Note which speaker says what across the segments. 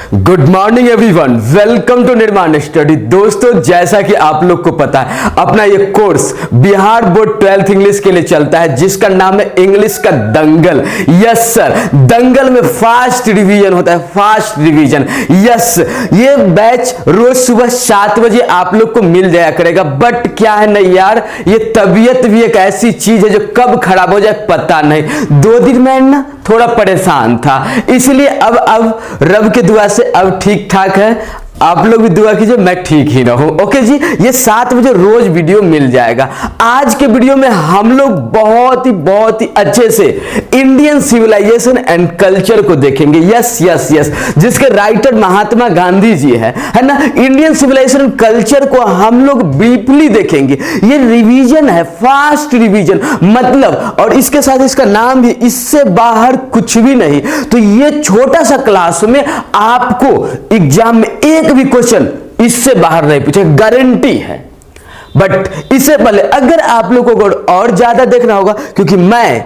Speaker 1: Good morning everyone, welcome to Nirman study. दोस्तों, जैसा कि आप लोग को पता है, अपना ये course Bihar board 12th English के लिए चलता है, जिसका नाम है इंग्लिश का दंगल। यस सर, दंगल में फास्ट रिवीजन होता है, फास्ट रिवीजन। यस, ये बैच रोज सुबह 7 बजे आप लोग को मिल जाया करेगा। बट क्या है ना यार, ये तबीयत भी एक ऐसी चीज है जो कब खराब हो जाए पता नहीं। 2 दिन में ना थोड़ा परेशान था, इसलिए अब रब के दुआ से अब ठीक ठाक है। आप लोग भी दुआ कीजिए मैं ठीक ही रहूं। ओके जी, ये 7 बजे रोज वीडियो मिल जाएगा। आज के वीडियो में हम लोग बहुत ही अच्छे से इंडियन सिविलाइजेशन एंड कल्चर को देखेंगे। यस यस यस, जिसके राइटर महात्मा गांधी जी है ना। इंडियन सिविलाइजेशन एंड कल्चर को हम लोग ब्रीफली देखेंगे। ये रिवीजन है, फास्ट रिवीजन मतलब, और इसके साथ इसका नाम भी, इससे बाहर कुछ भी नहीं। तो ये छोटा सा क्लास में आपको एग्जाम में एक भी क्वेश्चन इससे बाहर नहीं पूछे, गारंटी है। बट इससे पहले अगर आप लोगों को और ज्यादा देखना होगा, क्योंकि मैं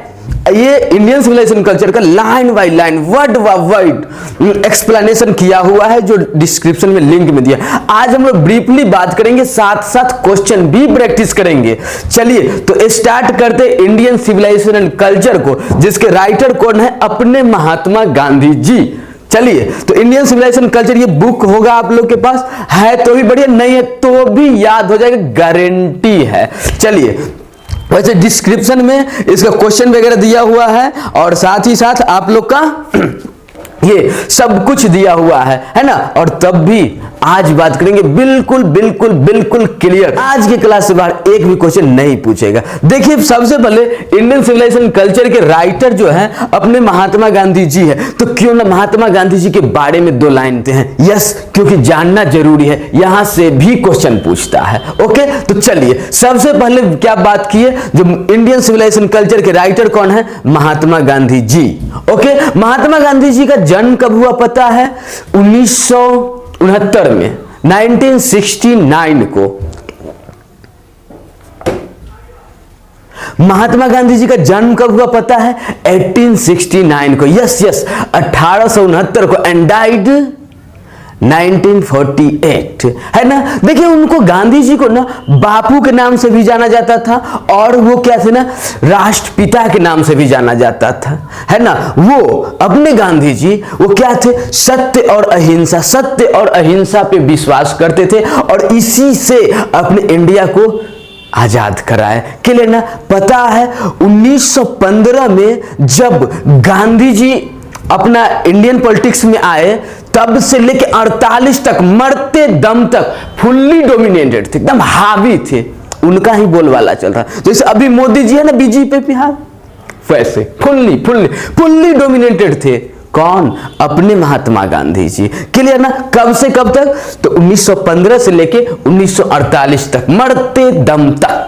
Speaker 1: ये इंडियन सिविलाइजेशन कल्चर का line by line, word by word explanation किया हुआ है, जो डिस्क्रिप्शन में लिंक में दिया। आज हम लोग ब्रीफली बात करेंगे, साथ साथ क्वेश्चन भी प्रैक्टिस करेंगे। चलिए तो स्टार्ट करते इंडियन सिविलाइजेशन एंड कल्चर को, जिसके राइटर कौन है? अपने महात्मा गांधी जी। चलिए, तो इंडियन सिविलाइजेशन कल्चर, ये बुक होगा आप लोग के पास, है तो भी बढ़िया, नहीं है तो भी याद हो जाएगा, गारंटी है। चलिए, वैसे डिस्क्रिप्शन में इसका क्वेश्चन वगैरह दिया हुआ है, और साथ ही साथ आप लोग का ये सब कुछ दिया हुआ है ना। और तब भी आज बात करेंगे बिल्कुल क्लियर। आज की क्लास से बाहर एक भी क्वेश्चन नहीं पूछेगा। देखिए, सबसे पहले इंडियन सिविलाइजेशन कल्चर के राइटर जो है अपने महात्मा गांधी जी है, तो क्यों ना महात्मा गांधी जी के बारे में 2 लाइन देते हैं। यस, क्योंकि जानना जरूरी है, यहां से भी क्वेश्चन पूछता है। ओके, तो चलिए सबसे पहले क्या बात की है, जो इंडियन सिविलाइजेशन कल्चर के राइटर कौन है? महात्मा गांधी जी। ओके, महात्मा गांधी जी का जन्म कब हुआ पता है? 1969 में, 1969 को महात्मा गांधी जी का जन्म कब हुआ पता है? 1869 को। यस यस, 1869 को, एंड डाइड 1948, है ना। देखिए, उनको गांधी जी को ना बापू के नाम से भी जाना जाता था, और वो क्या थे ना, राष्ट्रपिता के नाम से भी जाना जाता था, है ना। वो अपने गांधी जी वो क्या थे? सत्य और अहिंसा पे विश्वास करते थे, और इसी से अपने इंडिया को आजाद कराए। के लिए ना पता है, 1915 में जब गांधी जी अपना इंडियन पॉलिटिक्स में आए, तब से लेके 48 तक, मरते दम तक फुल्ली डोमिनेटेड थे, एकदम हावी थे, उनका ही बोलबाला चल रहा। जैसे अभी मोदी जी है ना बीजेपी पे, हाँ वैसे फुल्ली डोमिनेटेड थे। कौन? अपने महात्मा गांधी जी। क्लियर ना। कब से कब तक? तो 1915 से लेके 1948 तक, मरते दम तक।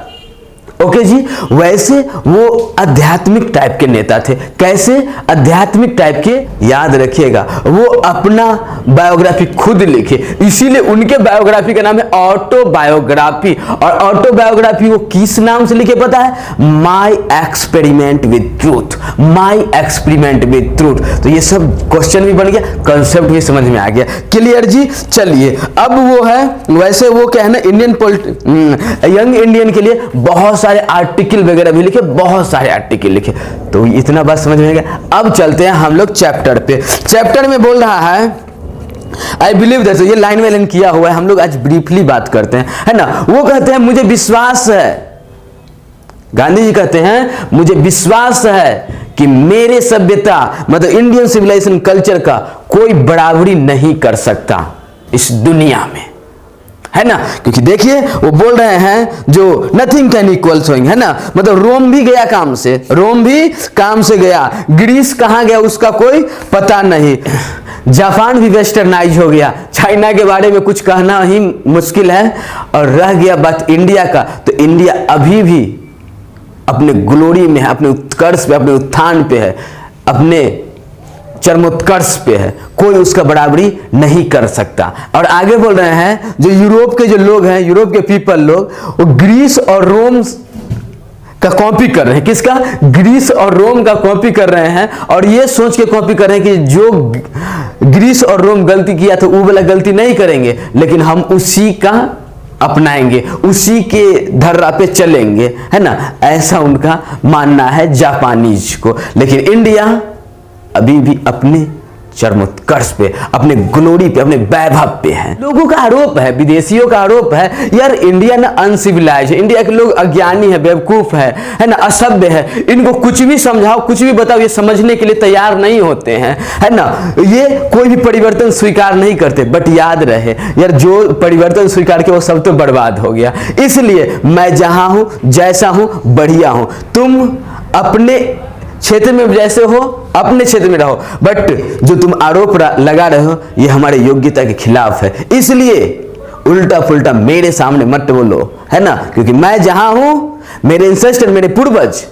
Speaker 1: ओके जी, वैसे वो आध्यात्मिक टाइप के नेता थे। कैसे आध्यात्मिक टाइप के? याद रखिएगा, वो अपना बायोग्राफी खुद लिखे, इसीलिए उनके बायोग्राफी का नाम है ऑटोबायोग्राफी। और ऑटोबायोग्राफी वो किस नाम से लिखे पता है? माई experiment with truth, my experiment with truth. तो ये सब क्वेश्चन भी बन गया, कंसेप्ट भी समझ में आ गया। क्लियर जी। चलिए, अब वो है, वैसे वो क्या है ना, यंग इंडियन के लिए बहुत सारे आर्टिकल वगैरह भी लिखे, बहुत सारे आर्टिकल लिखे। तो इतना बात समझ में आ गया। अब चलते हैं हम लोग चैप्टर पे। चैप्टर में बोल रहा है, आई बिलीव दैट, ये लाइन बाय लाइन किया हुआ है, हम लोग आज ब्रीफली बात करते हैं, है ना। वो कहते हैं मुझे विश्वास है, गांधी जी कहते हैं मुझे विश्वास है कि मेरे सभ्यता मतलब इंडियन सिविलाइजेशन कल्चर का कोई बराबरी नहीं कर सकता इस दुनिया में, है ना। क्योंकि देखिए, वो बोल रहे हैं जो नथिंग कैन इक्वल सोइंग, है ना। मतलब रोम भी गया काम से, रोम भी काम से गया, ग्रीस कहां गया उसका कोई पता नहीं, जापान भी वेस्टर्नाइज हो गया, चाइना के बारे में कुछ कहना ही मुश्किल है। और रह गया बात इंडिया का, तो इंडिया अभी भी अपने ग्लोरी में है, अपने उत्कर्ष पे, अपने उत्थान पे है, अपने चरमोत्कर्ष पे है, कोई उसका बराबरी नहीं कर सकता। और आगे बोल रहे हैं जो यूरोप के जो लोग हैं, यूरोप के पीपल लोग, वो ग्रीस और रोम का कॉपी कर रहे हैं। किसका? ग्रीस और रोम का कॉपी कर रहे हैं, और ये सोच के कॉपी कर रहे हैं कि जो ग्रीस और रोम गलती किया तो वो वाला गलती नहीं करेंगे, लेकिन हम उसी का अपनाएंगे, उसी के धर्रा पे चलेंगे, है ना। ऐसा उनका मानना है जापानीज को। लेकिन इंडिया अभी भी अपने चरमोत्कर्ष पे, अपने ग्लोरी पे, अपने वैभव पे है। लोगों का आरोप है, विदेशियों का आरोप है, यार इंडिया ना अनसिविलाइज है, इंडिया के लोग अज्ञानी है, बेवकूफ है ना, असभ्य है, इनको कुछ भी समझाओ, कुछ भी बताओ, ये समझने के लिए तैयार नहीं होते हैं, है ना। ये कोई भी परिवर्तन स्वीकार नहीं करते। बट याद रहे यार, जो परिवर्तन स्वीकार किया वो सब तो बर्बाद हो गया। इसलिए मैं जहां हूं, जैसा हूं, बढ़िया हूं। तुम अपने क्षेत्र में जैसे हो, अपने क्षेत्र में रहो, बट जो तुम आरोप लगा रहे हो ये हमारे योग्यता के खिलाफ है। इसलिए उल्टा पुल्टा मेरे सामने मत बोलो, है ना, क्योंकि मैं जहां हूं, मेरे इंसेस्टर, मेरे पूर्वज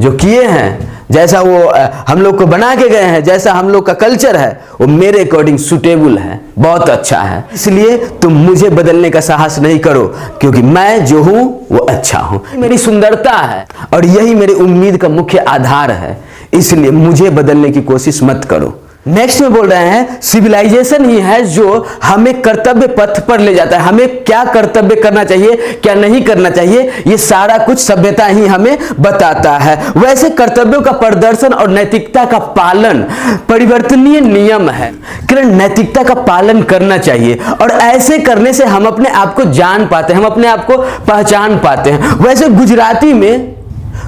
Speaker 1: जो किए हैं, जैसा वो हम लोग को बना के गए हैं, जैसा हम लोग का कल्चर है, वो मेरे अकॉर्डिंग सुटेबल है, बहुत अच्छा है। इसलिए तुम मुझे बदलने का साहस नहीं करो, क्योंकि मैं जो हूं वो अच्छा हूं, मेरी सुंदरता है और यही मेरी उम्मीद का मुख्य आधार है। इसलिए मुझे बदलने की कोशिश मत करो। नेक्स्ट में बोल रहे हैं सिविलाइजेशन ही है जो हमें कर्तव्य पथ पर ले जाता है। हमें क्या कर्तव्य करना चाहिए, क्या नहीं करना चाहिए, ये सारा कुछ सभ्यता ही हमें बताता है। वैसे कर्तव्यों का प्रदर्शन और नैतिकता का पालन परिवर्तनीय नियम है। किरण, नैतिकता का पालन करना चाहिए, और ऐसे करने से हम अपने आप को जान पाते हैं, हम अपने आप को पहचान पाते हैं। वैसे गुजराती में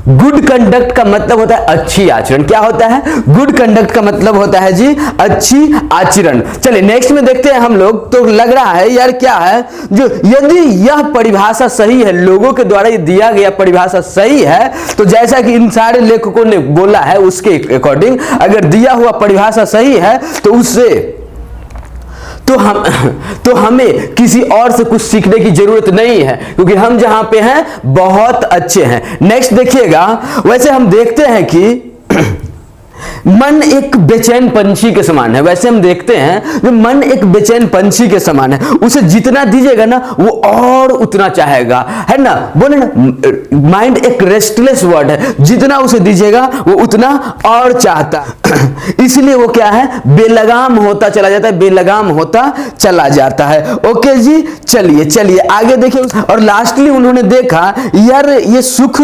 Speaker 1: गुड कंडक्ट का मतलब होता है अच्छी आचरण। क्या होता है? गुड कंडक्ट का मतलब होता है जी अच्छी आचरण। चलिए नेक्स्ट में देखते हैं हम लोग। तो लग रहा है यार क्या है, जो यदि यह परिभाषा सही है, लोगों के द्वारा ये दिया गया परिभाषा सही है, तो जैसा कि इन सारे लेखकों ने बोला है उसके अकॉर्डिंग अगर दिया हुआ परिभाषा सही है तो उससे तो हमें किसी और से कुछ सीखने की जरूरत नहीं है, क्योंकि हम जहां पे हैं बहुत अच्छे हैं। नेक्स्ट देखिएगा। वैसे हम देखते हैं कि मन एक बेचैन पंछी के समान है। वैसे हम देखते हैं जो मन एक बेचैन पंछी के समान है, उसे जितना दीजिएगा ना वो और उतना चाहेगा, है ना। बोले ना माइंड एक रेस्टलेस वर्ड है, जितना उसे दीजिएगा वो उतना और चाहता इसलिए वो क्या है, बेलगाम होता चला जाता है, बेलगाम होता चला जाता है। ओके जी, चलिए आगे देखिए। और लास्टली उन्होंने देखा यार ये सुख,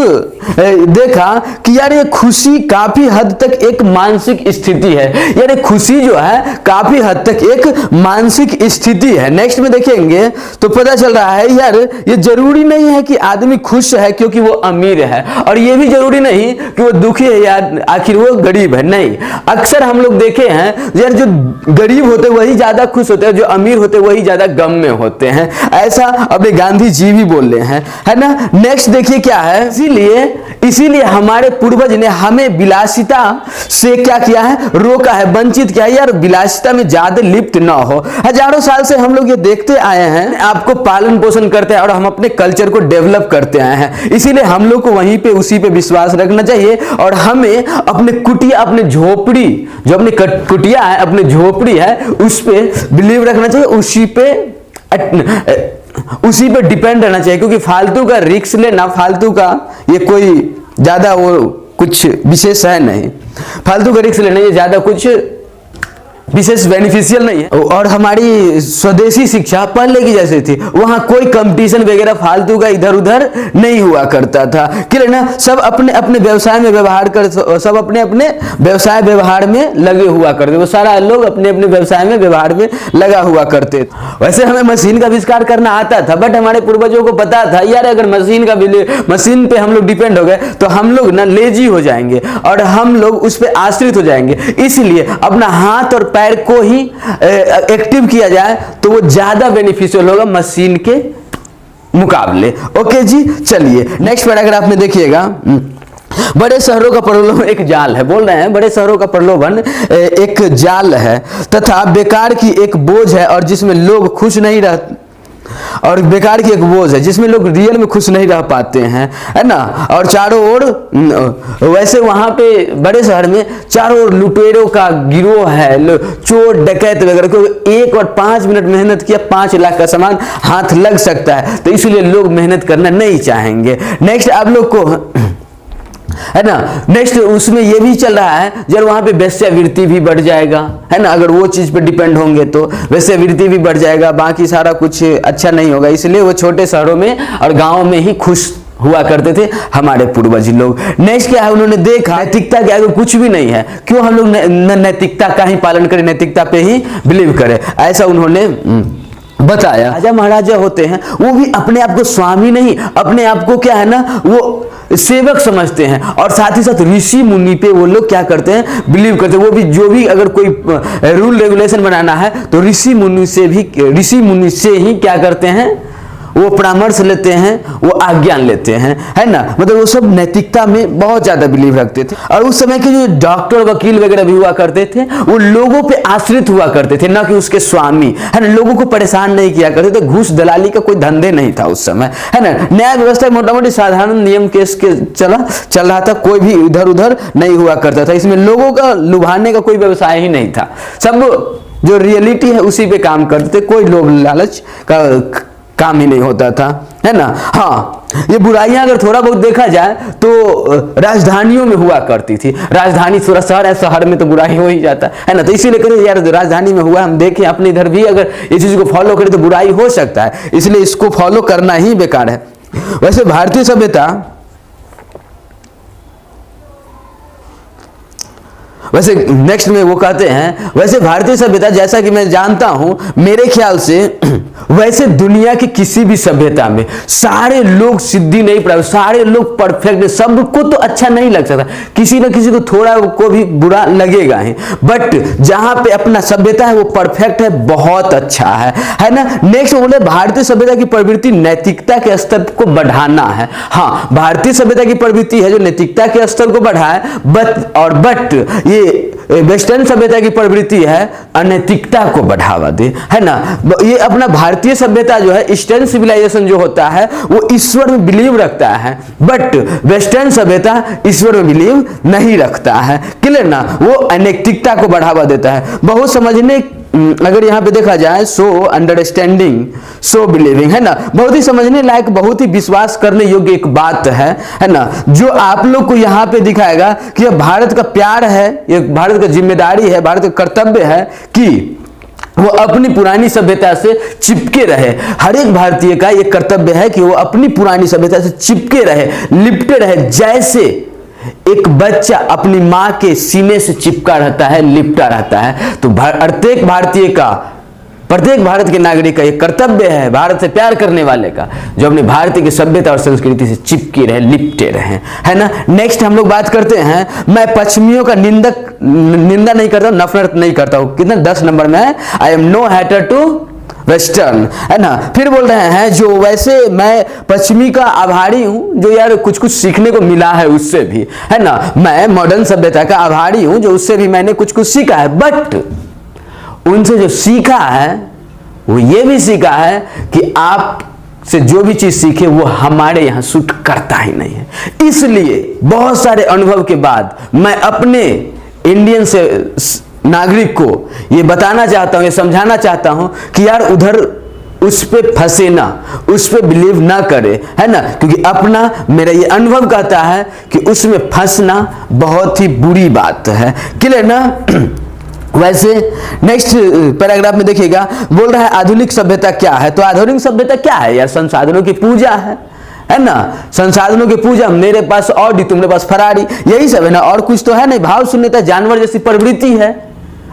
Speaker 1: देखा कि यार ये खुशी काफी हद तक एक मानसिक स्थिति है। यार खुशी जो है काफी हद तक एक मानसिक स्थिति है। नेक्स्ट में देखेंगे तो पता चल रहा है यार ये जरूरी नहीं है कि आदमी खुश है क्योंकि वो अमीर है, और ये भी जरूरी नहीं कि वो दुखी है यार आखिर वो गरीब है। नहीं, अक्सर हम लोग देखे हैं यार जो गरीब होते वही ज्यादा खुश होते हैं, जो अमीर होते वही ज्यादा गम में होते हैं। ऐसा अपने गांधी जी भी बोल रहे हैं, है ना। नेक्स्ट देखिए क्या है, इसीलिए हमारे पूर्वज ने हमें विलासिता से क्या किया है, रोका है, वंचित किया है। यार विलासिता में ज्यादा लिप्त ना हो। हजारों साल से हम लोग ये देखते आए हैं, आपको पालन पोषण करते हैं और हम अपने कल्चर को डेवलप करते आए हैं। इसीलिए हम लोग को वहीं पे उसी पे विश्वास रखना चाहिए, और हमें अपने कुटिया, अपने झोपड़ी, जो अपनी कुटिया है, अपने झोपड़ी है, उस पे बिलीव रखना चाहिए, उसी पे डिपेंड रहना चाहिए। क्योंकि फालतू का रिस्क लेना, फालतू का ये कोई ज्यादा वो कुछ विशेष है नहीं, फालतू का रिस्क लेना ये ज्यादा कुछ विशेष बेनिफिशियल नहीं है। और हमारी स्वदेशी शिक्षा पहले की जैसे थी, वहां कोई कंपटीशन वगैरह फालतू का इधर उधर नहीं हुआ करता था। क्लियर ना, सब अपने अपने व्यवसाय में व्यवहार कर, सब अपने अपने व्यवसाय व्यवहार में लगे हुआ करते, वो सारा लोग अपने अपने व्यवसाय में व्यवहार में लगा हुआ करते। वैसे हमें मशीन का आविष्कार करना आता था, बट हमारे पूर्वजों को पता था यार अगर मशीन पे हम लोग डिपेंड हो गए तो हम लोग ना लेजी हो जाएंगे और हम लोग उस पर आश्रित हो जाएंगे। इसलिए अपना हाथ और पैर को ही एक्टिव किया जाए तो वो ज्यादा बेनिफिशियल होगा मशीन के मुकाबले। ओके जी, चलिए नेक्स्ट पैराग्राफ में देखिएगा। बड़े शहरों का प्रलोभन एक जाल है। बोल रहे हैं बड़े शहरों का प्रलोभन एक जाल है तथा बेकार की एक बोझ है, और जिसमें लोग खुश नहीं रहते और बेकार की एक बोझ है जिसमें लोग रियल में खुश नहीं रह पाते हैं, है ना। और चारों ओर वैसे वहां पे बड़े शहर में चारों ओर लुटेरों का गिरोह है, चोर डकैत वगैरह, क्योंकि 1 और 5 मिनट मेहनत किया 5 लाख का सामान हाथ लग सकता है, तो इसलिए लोग मेहनत करना नहीं चाहेंगे। नेक्स्ट आप लोग को, है ना, नेक्स्ट उसमें ये भी चल रहा है जब वहां पे वेश्यावृत्ति भी बढ़ जाएगा, है ना। अगर वो चीज पे डिपेंड होंगे तो वेश्यावृत्ति भी बढ़ जाएगा, बाकी सारा कुछ अच्छा नहीं होगा। इसलिए वो छोटे शहरों में और गांवों में ही खुश हुआ करते थे हमारे पूर्वज लोग। नेक्स्ट क्या है, उन्होंने देखा नैतिकता के आगे कुछ भी नहीं है, क्यों हम लोग नैतिकता का ही पालन करें, नैतिकता पे ही बिलीव करें, ऐसा उन्होंने बताया। राजा महाराजा होते हैं वो भी अपने आप को स्वामी नहीं, अपने आप को क्या है ना, वो सेवक समझते हैं, और साथ ही साथ ऋषि मुनि पे वो लोग क्या करते हैं, बिलीव करते हैं। वो भी जो भी अगर कोई रूल रेगुलेशन बनाना है तो ऋषि मुनि से ही क्या करते हैं, वो परामर्श लेते हैं, वो आज्ञान लेते हैं, है ना। मतलब वो सब नैतिकता में बहुत ज्यादा बिलीव रखते थे। और उस समय के जो डॉक्टर वकील वगैरह भी हुआ करते थे वो लोगों पे आश्रित हुआ करते थे, ना कि उसके स्वामी, है ना। लोगों को परेशान नहीं किया करते थे, घूस दलाली का कोई धंधे नहीं था उस समय, है ना। न्याय व्यवस्था मोटा मोटी साधारण नियम केस के चल रहा था, कोई भी इधर उधर नहीं हुआ करता था। इसमें लोगों का लुभाने का कोई व्यवसाय ही नहीं था, सब जो रियलिटी है उसी पे काम करते थे, कोई लोभ लालच का काम ही नहीं होता था, है ना। हाँ, ये बुराइयां अगर थोड़ा बहुत देखा जाए तो राजधानियों में हुआ करती थी। राजधानी थोड़ा शहर है, शहर में तो बुराई हो ही जाता है ना। तो इसीलिए करें यार राजधानी में हुआ, हम देखें अपने इधर भी अगर इस चीज को फॉलो करें तो बुराई हो सकता है, इसलिए इसको फॉलो करना ही बेकार है। वैसे भारतीय सभ्यता, वैसे नेक्स्ट में वो कहते हैं, वैसे भारतीय सभ्यता जैसा कि मैं जानता हूं, मेरे ख्याल से वैसे दुनिया की किसी भी सभ्यता में सारे लोग सिद्धि नहीं प्राप्त, सारे लोग परफेक्ट, सबको तो अच्छा नहीं लग सकता, किसी न किसी को थोड़ा को भी बुरा लगेगा ही। बट जहां पे अपना सभ्यता है वो परफेक्ट है, बहुत अच्छा है ना। नेक्स्ट बोले भारतीय सभ्यता की प्रवृत्ति नैतिकता के स्तर को बढ़ाना है। हाँ, भारतीय सभ्यता की प्रवृत्ति है जो नैतिकता के स्तर को बढ़ाए, बट ये वेस्टर्न सभ्यता की प्रवृत्ति है अनैतिकता को बढ़ावा दे, है ना। ये अपना भारतीय सभ्यता जो है, ईस्टर्न सिविलाइजेशन जो होता है वो ईश्वर में बिलीव रखता है, बट वेस्टर्न सभ्यता ईश्वर में बिलीव नहीं रखता है, क्लियर ना। वो अनैतिकता को बढ़ावा देता है। बहुत समझने, अगर यहाँ पे देखा जाए, सो अंडरस्टैंडिंग सो बिलीविंग, है ना। बहुत ही समझने लायक, बहुत ही विश्वास करने योग्य एक बात है ना, जो आप लोग को यहाँ पे दिखाएगा कि यह भारत का प्यार है, ये भारत का जिम्मेदारी है, भारत का कर्तव्य है कि वो अपनी पुरानी सभ्यता से चिपके रहे। हर एक भारतीय का ये कर्तव्य है कि वो अपनी पुरानी सभ्यता से चिपके रहे, लिपटे रहे, जैसे एक बच्चा अपनी मां के सीने से चिपका रहता है, लिपटा रहता है। तो प्रत्येक भारतीय का, प्रत्येक भारत के नागरिक का यह कर्तव्य है, भारत से प्यार करने वाले का, जो अपने भारतीय की सभ्यता और संस्कृति से चिपके रहे, लिपटे रहे, है ना। नेक्स्ट हम लोग बात करते हैं, मैं पश्चिमियों का निंदा नहीं करता, नफरत नहीं करता हूं। कितना 10 नंबर में है, I am no hater to western, है ना। फिर बोल रहे हैं जो वैसे मैं पश्चिमी का आभारी हूं, जो यार कुछ कुछ सीखने को मिला है उससे भी, है ना। मैं मॉडर्न सभ्यता का आभारी हूं, जो उससे भी मैंने कुछ कुछ सीखा है, बट उनसे जो सीखा है वो ये भी सीखा है कि आप से जो भी चीज सीखे वो हमारे यहां सूट करता ही नहीं है। इसलिए बहुत सारे अनुभव के बाद मैं अपने इंडियन से नागरिक को ये बताना चाहता हूं, ये समझाना चाहता हूं कि यार उधर उस पे फंसे ना, उस पे बिलीव ना करे, है ना। क्योंकि अपना मेरा ये अनुभव कहता है कि उसमें फंसना बहुत ही बुरी बात है, क्लियर ना। वैसे नेक्स्ट पैराग्राफ में देखिएगा, बोल रहा है आधुनिक सभ्यता क्या है। तो आधुनिक सभ्यता क्या है यार, संसाधनों की पूजा है ना। संसाधनों की पूजा, मेरे पास ऑडी तुम्हारे पास फरारी, यही सब है ना, और कुछ तो है नहीं। भाव शून्यता जानवर जैसी प्रवृत्ति है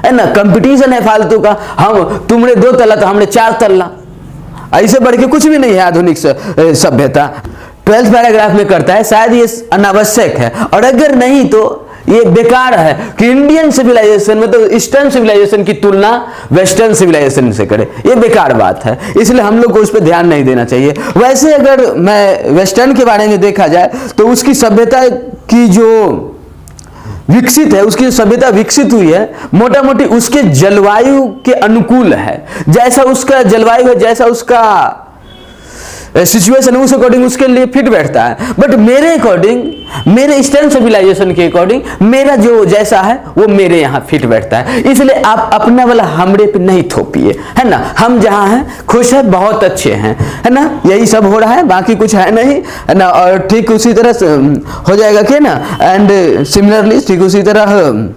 Speaker 1: ना। कंपटीशन है फालतू का, हम तुमने 2 तल्ला तो हमने 4 तल्ला, ऐसे बढ़ के कुछ भी नहीं है आधुनिक सभ्यता। 12th पैराग्राफ में करता है, शायद ये अनावश्यक है, और अगर नहीं तो ये बेकार है कि इंडियन सिविलाइजेशन में तो ईस्टर्न सिविलाइजेशन की तुलना वेस्टर्न सिविलाइजेशन से करे, ये बेकार बात है। इसलिए हम लोग को उस पर ध्यान नहीं देना चाहिए। वैसे अगर मैं वेस्टर्न के बारे में देखा जाए तो उसकी सभ्यता की जो विकसित है, उसकी सभ्यता विकसित हुई है मोटा मोटी उसके जलवायु के अनुकूल है। जैसा उसका जलवायु है, जैसा उसका सिचुएशन उस अकॉर्डिंग उसके लिए फिट बैठता है। बट मेरे अकॉर्डिंग, मेरे ईस्टर्न सिविलाइजेशन के अकॉर्डिंग मेरा जो जैसा है वो मेरे यहाँ फिट बैठता है। इसलिए आप अपना वाला हमरे पे नहीं थोपिए, है ना। हम जहाँ हैं खुश है, बहुत अच्छे हैं, है ना। यही सब हो रहा है, बाकी कुछ है नहीं, है ना। और ठीक उसी तरह से हो जाएगा कि ना। एंड सिमिलरली ठीक उसी तरह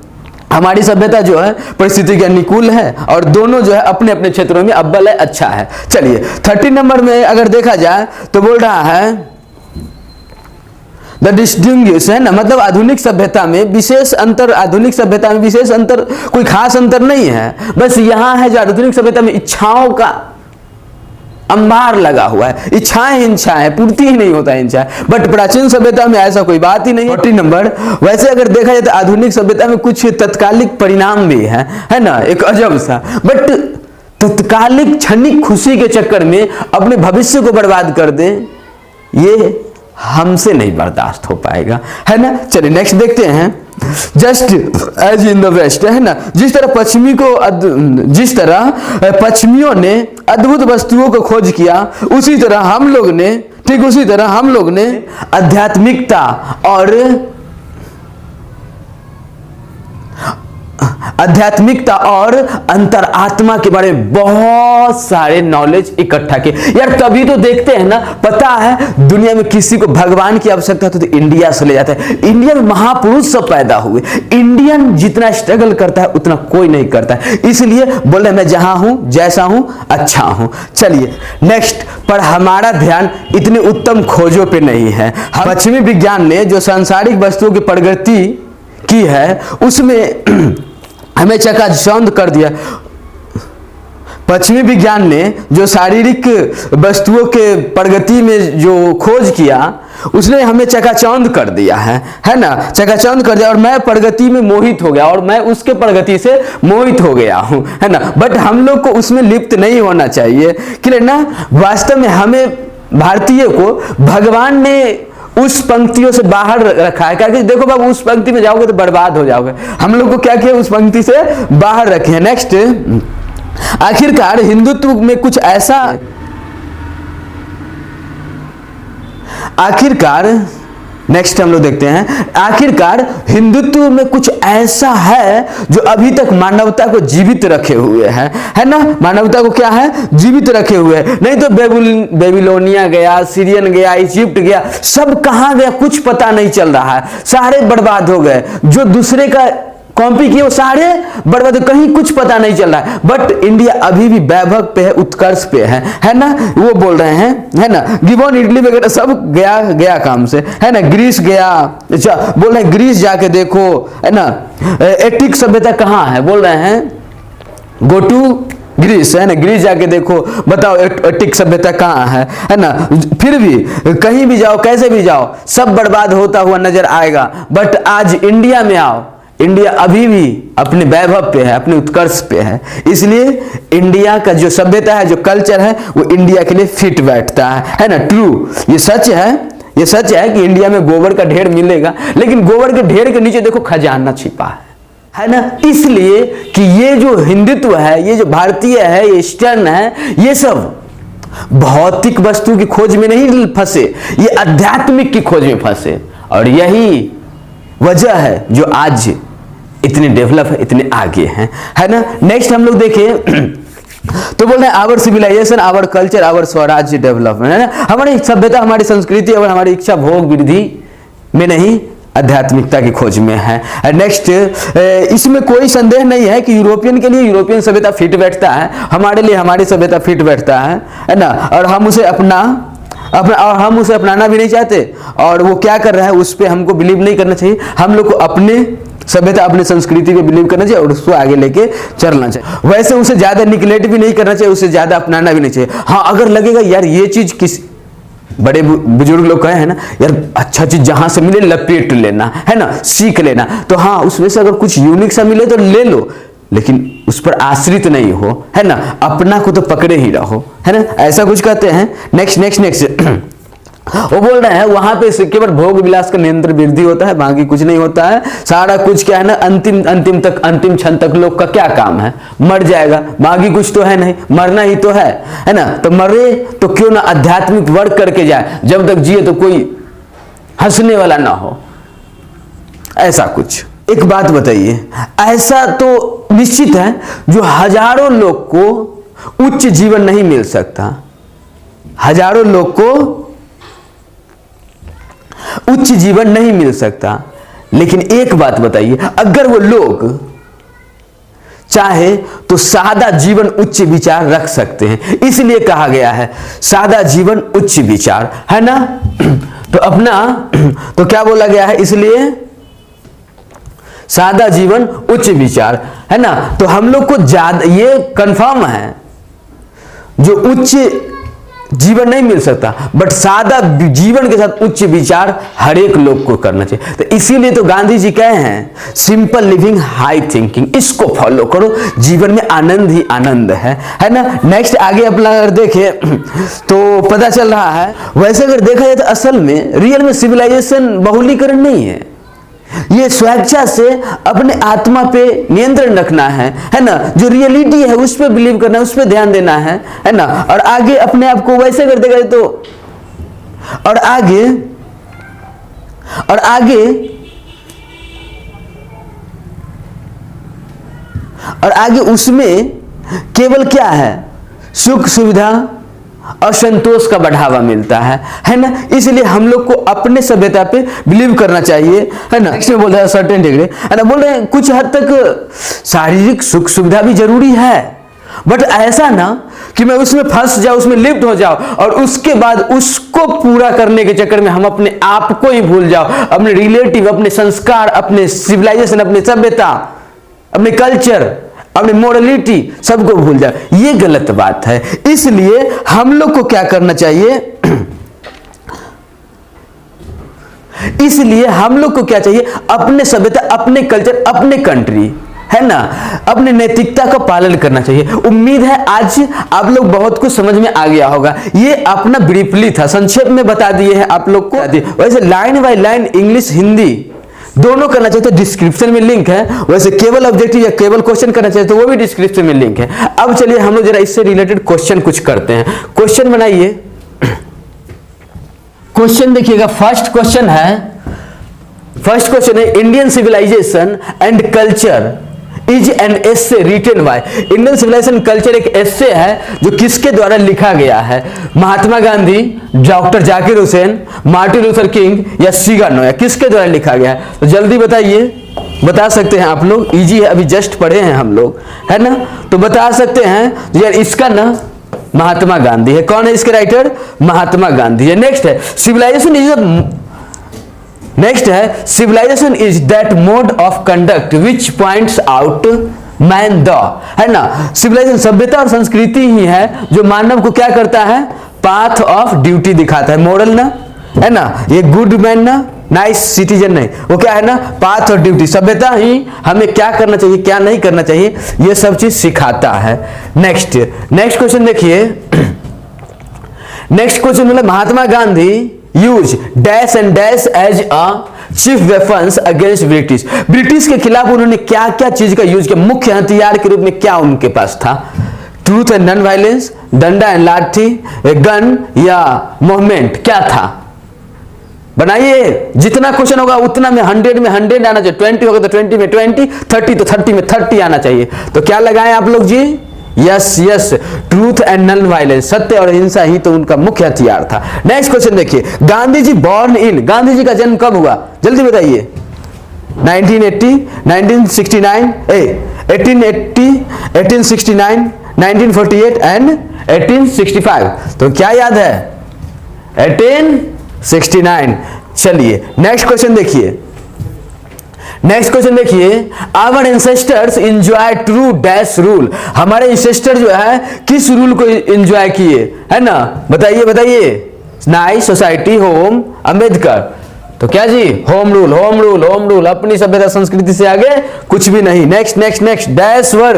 Speaker 1: हमारी सभ्यता जो है परिस्थिति के अनुकूल है और दोनों जो है अपने अपने क्षेत्रों में अव्वल है, अच्छा है। चलिए 30 नंबर में अगर देखा जाए तो बोल रहा है द डिस्टिंग्विश, है ना, मतलब आधुनिक सभ्यता में विशेष अंतर, आधुनिक सभ्यता में विशेष अंतर, कोई खास अंतर नहीं है। बस यहाँ है जो आधुनिक सभ्यता में इच्छाओं का अंबार लगा हुआ है, इच्छाएं इच्छाएं, पूर्ति ही नहीं होता है इच्छा। बट प्राचीन सभ्यता में ऐसा कोई बात ही नहीं। 40 नंबर, वैसे अगर देखा जाए तो आधुनिक सभ्यता में कुछ तत्कालिक परिणाम भी है ना, एक अजब सा। बट तत्कालिक क्षणिक खुशी के चक्कर में अपने भविष्य को बर्बाद कर दे, ये हमसे नहीं बर्दाश्त हो पाएगा, है ना। चलिए नेक्स्ट देखते हैं। Just as in the west, है ना, जिस तरह पश्चिमियों ने अद्भुत वस्तुओं को खोज किया, उसी तरह हम लोग ने, ठीक उसी तरह हम लोग ने आध्यात्मिकता और अंतरात्मा के बारे में बहुत सारे नॉलेज इकट्ठा किए। यार तभी तो देखते हैं ना, पता है दुनिया में किसी को भगवान की आवश्यकता तो इंडिया से ले जाता है। इंडिया में महापुरुष सब पैदा हुए, इंडियन जितना स्ट्रगल करता है उतना कोई नहीं करता है। इसलिए बोल रहे मैं जहां हूं, जैसा हूं, अच्छा हूं। चलिए नेक्स्ट, पर हमारा ध्यान इतनी उत्तम खोजों पे नहीं है। पश्चिमी विज्ञान ने जो सांसारिक वस्तुओं की प्रगति की है उसमें हमें चकाचौंध कर दिया। पश्चिमी विज्ञान ने जो शारीरिक वस्तुओं के प्रगति में जो खोज किया उसने हमें चकाचौंध कर दिया है ना, चकाचौंध कर दिया। और मैं प्रगति में मोहित हो गया और मैं उसके प्रगति से मोहित हो गया हूं, है ना। बट हम लोग को उसमें लिप्त नहीं होना चाहिए, क्लियर ना। वास्तव में हमें भारतीय को भगवान ने उस पंक्तियों से बाहर रखा है, क्या कि देखो बाबू उस पंक्ति में जाओगे तो बर्बाद हो जाओगे। हम लोग को क्या किया, उस पंक्ति से बाहर रखे हैं। नेक्स्ट, आखिरकार हिंदुत्व में कुछ ऐसा, नेक्स्ट हम लोग देखते हैं, आखिरकार हिंदुत्व में कुछ ऐसा है जो अभी तक मानवता को जीवित रखे हुए है ना। मानवता को क्या है, जीवित रखे हुए है। नहीं तो बेबीलोनिया गया, सीरियन गया, इजिप्ट गया, सब कहां गया कुछ पता नहीं चल रहा है, सारे बर्बाद हो गए। जो दूसरे का कॉपी किए वो सारे बर्बाद, कहीं कुछ पता नहीं चल रहा है। बट इंडिया अभी भी वैभव पे है, उत्कर्ष पे है ना। वो बोल रहे हैं, है ना, गिबॉन इटली वगैरह सब गया काम से, है ना। ग्रीस गया, अच्छा बोल रहे हैं ग्रीस जाके देखो, है ना। एटिक सभ्यता कहाँ है, बोल रहे हैं गो टू ग्रीस, है ना। ग्रीस जाके देखो, बताओ एटिक सभ्यता कहाँ है ना। फिर भी कहीं भी जाओ, कैसे भी जाओ, सब बर्बाद होता हुआ नजर आएगा। बट आज इंडिया में आओ, इंडिया अभी भी अपने वैभव पे है, अपने उत्कर्ष पे है। इसलिए इंडिया का जो सभ्यता है, जो कल्चर है, वो इंडिया के लिए फिट बैठता है ना। ट्रू, ये सच है कि इंडिया में गोबर का ढेर मिलेगा, लेकिन गोबर के ढेर के नीचे देखो खजाना छिपा है ना। इसलिए कि ये जो हिंदुत्व है, ये जो भारतीय है, ये ईस्टर्न है, ये सब भौतिक वस्तु की खोज में नहीं फंसे, ये आध्यात्मिक की खोज में फंसे। और यही वजह है जो आज इतने डेवलप है, इतने आगे हैं, है ना। नेक्स्ट हम लोग देखें तो बोल रहे हैं our civilisation, our culture, our Swarajya development, है ना। हमारी सभ्यता, हमारी संस्कृति और हमारी इच्छा भोग वृद्धि में नहीं, आध्यात्मिकता की खोज में है। नेक्स्ट, इसमें कोई संदेह नहीं है कि यूरोपियन के लिए यूरोपियन सभ्यता फिट बैठता है, हमारे लिए हमारी सभ्यता फिट बैठता है ना। और हम उसे अपनाना भी नहीं चाहते। और वो क्या कर रहा है उस पर हमको बिलीव नहीं करना चाहिए। हम लोग को अपने सभ्यता, अपने संस्कृति पे बिलीव करना चाहिए और उसको आगे लेके चलना चाहिए। वैसे उसे ज्यादा निगलेक्ट भी नहीं करना चाहिए, उसे ज्यादा अपनाना भी नहीं चाहिए। हाँ, अगर लगेगा यार ये चीज किस बड़े बुजुर्ग लोग कहे हैं ना, यार अच्छा चीज जहां से मिले लपेट लेना, है ना, सीख लेना। तो हाँ, उसमें से अगर कुछ यूनिक सा मिले तो ले लो, लेकिन उस पर आश्रित नहीं हो, है ना। अपना को तो पकड़े ही रहो, है ना, ऐसा कुछ कहते हैं। नेक्स्ट वो बोल रहे हैं वहां पे केवल भोग विलास का निरंतर वृद्धि होता है, बाकी कुछ नहीं होता है। सारा कुछ क्या है ना, अंतिम क्षण तक लोग का क्या काम है, मर जाएगा, बाकी कुछ तो है नहीं, मरना ही तो है ना। तो मरे तो क्यों ना आध्यात्मिक वर्क करके जाए, जब तक जिए तो कोई हंसने वाला ना हो, ऐसा कुछ। एक बात बताइए, ऐसा तो निश्चित है जो हजारों लोग को उच्च जीवन नहीं मिल सकता, हजारों लोग को उच्च जीवन नहीं मिल सकता, लेकिन एक बात बताइए, अगर वो लोग चाहे तो सादा जीवन उच्च विचार रख सकते हैं। इसलिए कहा गया है सादा जीवन उच्च विचार, है ना। तो अपना तो क्या बोला गया है, इसलिए सादा जीवन उच्च विचार, है ना। तो हम लोग को ज्यादा ये कंफर्म है जो उच्च जीवन नहीं मिल सकता, बट सादा जीवन के साथ उच्च विचार हर एक लोग को करना चाहिए। तो इसीलिए तो गांधी जी कहे हैं सिंपल लिविंग हाई थिंकिंग, इसको फॉलो करो, जीवन में आनंद ही आनंद है ना। नेक्स्ट आगे अपना अगर देखें तो पता चल रहा है, वैसे अगर देखा जाए तो असल में रियल में सिविलाइजेशन बहुलीकरण नहीं है, ये स्वेच्छा से अपने आत्मा पे नियंत्रण रखना है ना। जो रियलिटी है उस पर बिलीव करना है, उस पर ध्यान देना है ना। और आगे अपने आप को वैसे कर देगा तो और आगे उसमें केवल क्या है, सुख सुविधा और संतोष का बढ़ावा मिलता है ना। इसलिए हम लोग को अपने सभ्यता पे बिलीव करना चाहिए, है ना। नेक्स्ट में बोल रहा है सर्टेन डिग्री, है ना, बोल रहे हैं कुछ हद तक शारीरिक सुख सुविधा भी जरूरी है, बट ऐसा ना कि मैं उसमें फंस जाऊं, उसमें लिप्त हो जाऊं और उसके बाद उसको पूरा करने के चक्कर में हम अपने आप को ही भूल जाओ, अपने रिलेटिव, अपने संस्कार, अपने सिविलाइजेशन, अपने सभ्यता, अपने कल्चर, अपनी मोरलिटी सबको भूल जाए। ये गलत बात है। इसलिए हम लोग को क्या करना चाहिए, इसलिए हम लोग को क्या चाहिए, अपने सभ्यता, अपने कल्चर, अपने कंट्री, है ना, अपने नैतिकता का पालन करना चाहिए। उम्मीद है आज आप लोग बहुत कुछ समझ में आ गया होगा। ये अपना ब्रीफली था, संक्षेप में बता दिए हैं आप लोग को। वैसे line by line English Hindi दोनों करना चाहिए तो डिस्क्रिप्शन में लिंक है, वैसे केवल ऑब्जेक्टिव या केवल क्वेश्चन करना चाहिए तो वो भी डिस्क्रिप्शन में लिंक है। अब चलिए हम लोग जरा इससे रिलेटेड क्वेश्चन कुछ करते हैं। क्वेश्चन बनाइए। क्वेश्चन देखिएगा, फर्स्ट क्वेश्चन है Indian civilisation and culture is an essay written by. Indian civilisation culture एक एसे है जो किसके द्वारा लिखा गया है, Mahatma Gandhi, doctor Zakir Hussain, Martin Luther King या सिगा नोया, किसके द्वारा लिखा गया है? तो जल्दी बताइए, बता सकते हैं आप लोग, इजी है, अभी जस्ट पढ़े हैं हम लोग, है ना। तो बता सकते हैं यार इसका ना महात्मा गांधी है। कौन है इसके राइटर? महात्मा गांधी है। नेक्स्ट है civilisation is that mode of conduct which points out man the, है ना। सिविलाइजेशन सभ्यता और संस्कृति ही है जो मानव को क्या करता है, पाथ ऑफ ड्यूटी दिखाता है। मॉरल ना, है ना, ये गुड मैन ना, नाइस सिटीजन नहीं, वो क्या है ना, पाथ और ड्यूटी। सभ्यता ही हमें क्या करना चाहिए, क्या नहीं करना चाहिए, ये सब चीज सिखाता है। नेक्स्ट क्वेश्चन देखिए। नेक्स्ट क्वेश्चन मतलब Mahatma Gandhi use dash and dash as a chief weapons against British के खिलाफ उन्होंने क्या क्या चीज का यूज किया, मुख्य हथियार के रूप में क्या उनके पास था? ट्रूथ एंड नॉन वायलेंस, डंडा एंड लाठी, गन या मूवमेंट, क्या था? बनाइए, जितना क्वेश्चन होगा उतना में 100 में 100 आना चाहिए, 20 होगा तो 20 में 20, 30 तो 30 में 30 आना चाहिए। तो क्या लगाएं आप लोग जी? Yes, truth and non violence, सत्य और हिंसा ही तो उनका मुख्य हथियार था। नेक्स्ट क्वेश्चन देखिए, गांधी जी बॉर्न इन, गांधी जी का जन्म कब हुआ, जल्दी बताइए। 1980, 1969, 1880, 1869, 1948 एंड 1865। तो क्या याद है? 1869। चलिए नेक्स्ट क्वेश्चन देखिए। Our ancestors enjoy true dash rule, हमारे एंसेस्टर जो है किस रूल को एंजॉय किए, है ना, बताइए। नाइस, सोसाइटी, होम, अंबेडकर, तो क्या जी, home rule, home rule, home rule. अपनी सभ्यता संस्कृति से आगे कुछ भी नहीं। Next next next, dash were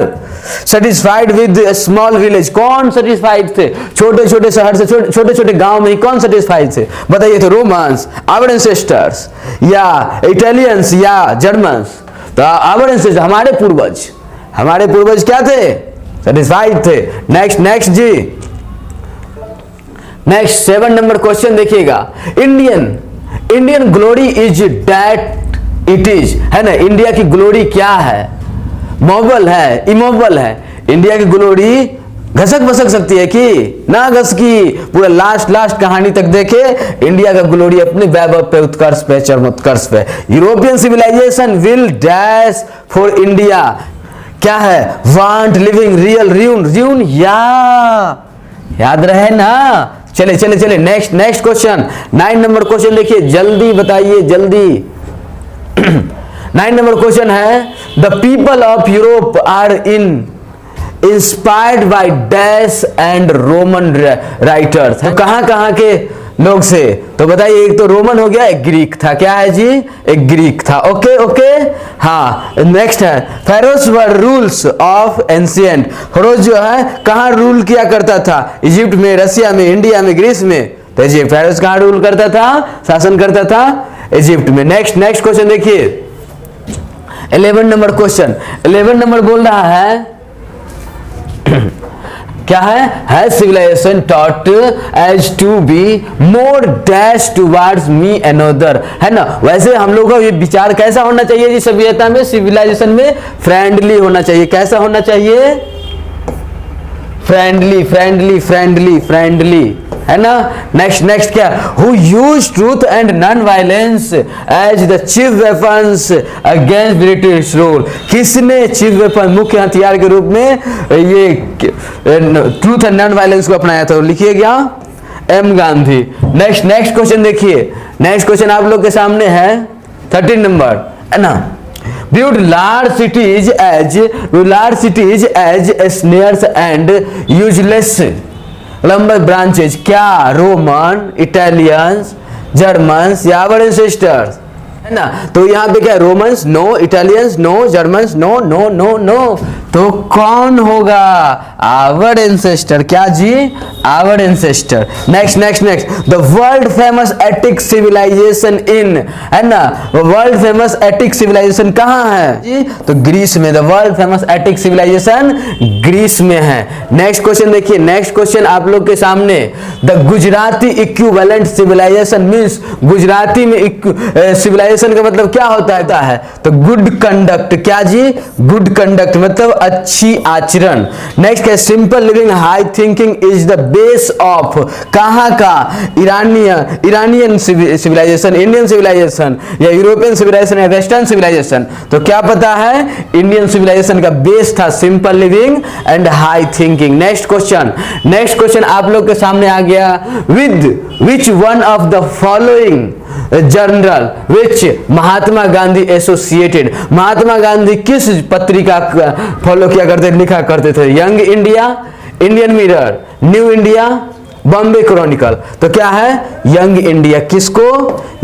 Speaker 1: satisfied with small village. कौन सेटिस्फाइड थे? छोटे छोटे शहर से, छोटे छोटे गांव में कौन सेटिस्फाइड थे? बताइए तो, रोमन्स, आवर एंसेस्टर्स, या इटालियंस, या जर्मन्स? तो आवर एंसेस्टर्स, हमारे पूर्वज क्या थे? सेटिस्फाइड थे। नेक्स्ट नेक्स्ट जी, नेक्स्ट 7 नंबर क्वेश्चन देखिएगा। Indian glory is that it is, है ना। इंडिया की ग्लोरी क्या है? मोबल है, इमोबल है? इंडिया की ग्लोरी घसक बसक सकती है कि ना घसकी? पूरा लास्ट कहानी तक देखे, इंडिया का ग्लोरी अपने वैभव पे, उत्कर्ष पे, चरमोत्कर्ष पे। European civilisation will dash for India, क्या है? वांट लिविंग रियल रियून, याद रहे ना। चले नेक्स्ट क्वेश्चन, 9 नंबर क्वेश्चन देखिए, जल्दी बताइए, जल्दी। 9 नंबर क्वेश्चन है, the people of Europe are inspired by dash and Roman writers. तो कहां के लोग से? तो बताइए, एक तो रोमन हो गया, एक ग्रीक था। क्या है जी? एक ग्रीक था। ओके। हाँ, नेक्स्ट है, फेरोज वर रूल्स ऑफ एंशिएंट। फेरोज जो है कहाँ रूल किया करता था? इजिप्ट में, रसिया में, इंडिया में, ग्रीस में। तो जी फेरोज कहाँ रूल करता था, शासन करता था? इजिप्ट में। नेक्स्ट क्वेश्चन देखिए, 11 नंबर क्वेश्चन। 11 नंबर बोल रहा है क्या है civilisation taught as to be more dash towards me another, है ना। वैसे हम लोगों का ये विचार कैसा होना चाहिए जी? सभ्यता में, सिविलाइजेशन में फ्रेंडली होना चाहिए। कैसा होना चाहिए? फ्रेंडली, है ना। नेक्स्ट क्या? Who use truth and non violence as the chief weapons against British rule. किसने चीफ वेपन, मुख्य हथियार के रूप में ये ट्रूथ एंड नॉन वायलेंस को अपनाया था? लिखिए क्या? एम गांधी। नेक्स्ट क्वेश्चन देखिए, नेक्स्ट क्वेश्चन आप लोग के सामने है 13 नंबर, है ना। Build large cities as snares and useless lumber branches. क्या? रोमन, इटालियंस, जर्मन्स या आवर एंसेस्टर्स, है ना। तो यहाँ पे क्या? Romans no, Italians no, Germans no. तो कौन होगा? Our ancestor. क्या जी? Our ancestor. Next the world famous Attic civilisation in, है ना। वर्ल्ड फेमस एटिक सिविलाइजेशन कहाँ है जी? तो ग्रीस में। The world famous Attic civilisation Greece में है। नेक्स्ट क्वेश्चन देखिए, नेक्स्ट क्वेश्चन आप लोग के सामने, the Gujarati equivalent civilisation means, Gujarati में सिविलाइजेशन का मतलब क्या होता है? तो गुड कंडक्ट। क्या जी? गुड कंडक्ट मतलब अच्छी आचरण। नेक्स्ट है, simple living high thinking is the base of, कहाँ का? इरानियन सिविलाइजेशन, इंडियन सिविलाइजेशन, या यूरोपियन सिविलाइजेशन, या वेस्टर्न सिविलाइजेशन? तो क्या पता है? इंडियन सिविलाइजेशन का बेस था simple living and high thinking. Next question आप लोग के सामने आ गया, with which one of the following journal which Mahatma Gandhi associated. Mahatma Gandhi किस पत्रिका फॉलो किया करते, लिखा करते थे? Young India, Indian mirror, new India, Bombay chronicle. तो क्या है? Young India. किसको?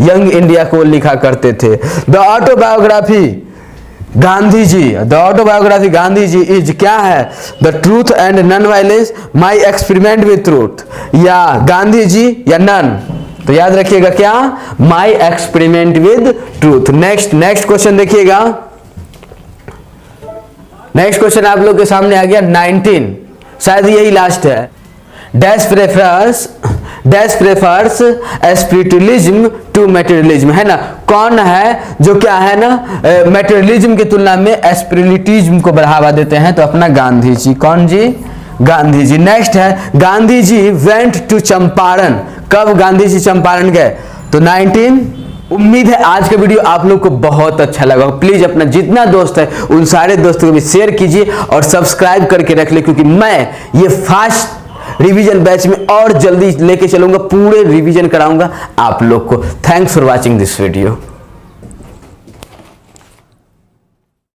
Speaker 1: यंग इंडिया को लिखा करते थे। The autobiography Gandhi ji is क्या है? The truth and non violence, my experiment with truth, या गांधी जी या नन? तो याद रखिएगा क्या? My experiment with truth. Next question देखिएगा, नेक्स्ट क्वेश्चन आप लोग के सामने आ गया 19, शायद यही लास्ट है। Dash prefers spiritualism to materialism, है ना। कौन है जो क्या है ना, मटेरियलिज्म की तुलना में स्पिरिचुअलिज्म को बढ़ावा देते हैं? तो अपना गांधी जी। कौन जी? गांधी जी। नेक्स्ट है, गांधी जी वेंट टू चंपारण। कब गांधी जी चंपारण गए? तो 19। उम्मीद है आज का वीडियो आप लोग को बहुत अच्छा लगा। प्लीज अपना जितना दोस्त है उन सारे दोस्तों को भी शेयर कीजिए और सब्सक्राइब करके रख ले, क्योंकि मैं ये फास्ट रिवीजन बैच में और जल्दी लेके चलूंगा, पूरे रिवीजन कराऊंगा आप लोग को। Thanks for watching this video.